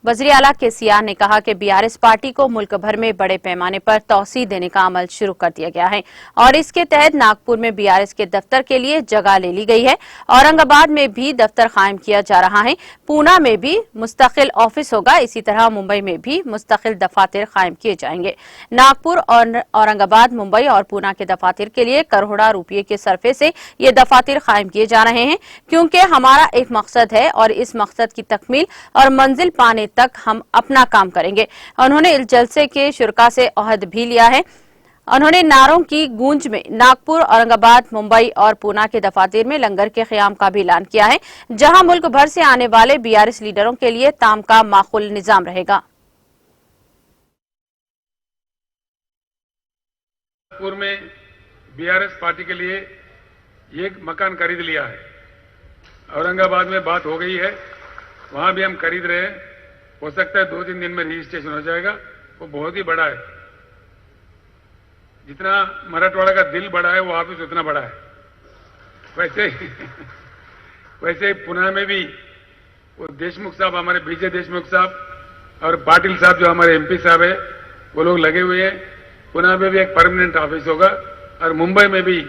वज़ीर आला केसीआर ने कहा कि बीआरएस पार्टी को मुल्क भर में बड़े पैमाने पर तौसीह देने का अमल शुरू कर दिया गया है और इसके तहत नागपुर में बीआरएस के दफ्तर के लिए जगह ले ली गई है। औरंगाबाद में भी दफ्तर कायम किया जा रहा है। पूना में भी मुस्तकिल ऑफिस होगा। इसी तरह मुंबई में भी मुस्तकिल दफातर कायम किए जाएंगे। नागपुर और औरंगाबाद, मुंबई और पूना के दफातर के लिए करोड़ों रुपये के सरफे से ये दफातर कायम किए जा रहे हैं, क्योंकि हमारा एक मकसद है और इस मकसद की तकमील और मंजिल पाने तक हम अपना काम करेंगे। उन्होंने इस जलसे के शुरका से ओहद भी लिया है। उन्होंने नारों की गूंज में नागपुर, औरंगाबाद, मुंबई और पूना के दफातर में लंगर के क़याम का भी ऐलान किया है, जहां मुल्क भर से आने वाले बीआरएस लीडरों के लिए ताम का माकूल निजाम रहेगा। नागपुर में बीआरएस पार्टी के लिए एक मकान खरीद लिया है। औरंगाबाद में बात हो गई है, वहां भी हम खरीद रहे हैं। हो सकता है 2-3 दिन में रजिस्ट्रेशन हो जाएगा। वो बहुत ही बड़ा है। जितना मराठवाड़ा का दिल बड़ा है, वो ऑफिस उतना बड़ा है। वैसे ही पुणे में भी वो देशमुख साहब, हमारे विजय देशमुख साहब और पाटिल साहब जो हमारे एमपी साहब है, वो लोग लगे हुए हैं। पुणे में भी एक परमानेंट ऑफिस होगा और मुंबई में भी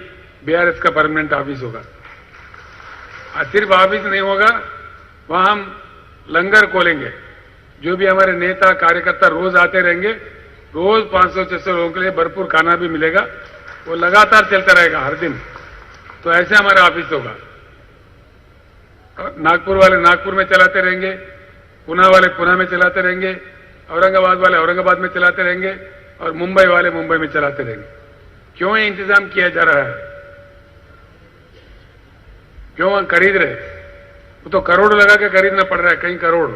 बीआरएस का परमानेंट ऑफिस होगा। सिर्फ ऑफिस नहीं होगा, वहां हम लंगर खोलेंगे। जो भी हमारे नेता कार्यकर्ता रोज आते रहेंगे, रोज 500-600 लोगों के लिए भरपूर खाना भी मिलेगा। वो लगातार चलता रहेगा हर दिन। तो ऐसे हमारा ऑफिस होगा। नागपुर वाले नागपुर में चलाते रहेंगे, पुणे वाले पुणे में चलाते रहेंगे, औरंगाबाद वाले औरंगाबाद में चलाते रहेंगे और मुंबई वाले मुंबई में चलाते रहेंगे। क्यों ये इंतजाम किया जा रहा है? क्यों हम खरीद रहे? वो तो करोड़ लगा के खरीदना पड़ रहा है, कई करोड़।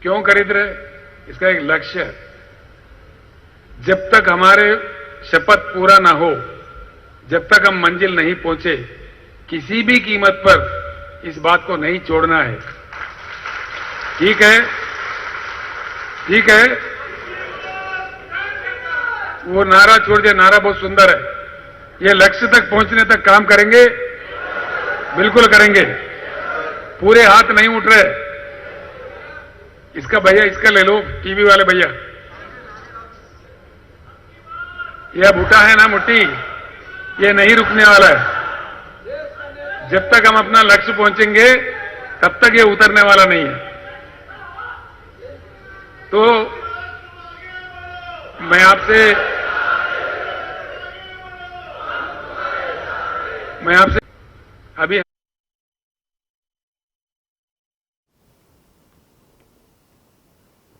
क्यों खरीद रहे? इसका एक लक्ष्य है। जब तक हमारे शपथ पूरा ना हो, जब तक हम मंजिल नहीं पहुंचे, किसी भी कीमत पर इस बात को नहीं छोड़ना है। ठीक है? ठीक है? वो नारा छोड़ दिया। नारा बहुत सुंदर है। ये लक्ष्य तक पहुंचने तक काम करेंगे, बिल्कुल करेंगे। पूरे हाथ नहीं उठ रहे। इसका भैया, इसका ले लो, टीवी वाले भैया। यह बूटा है ना मुट्ठी, ये नहीं रुकने वाला है। जब तक हम अपना लक्ष्य पहुंचेंगे, तब तक ये उतरने वाला नहीं है। तो मैं आपसे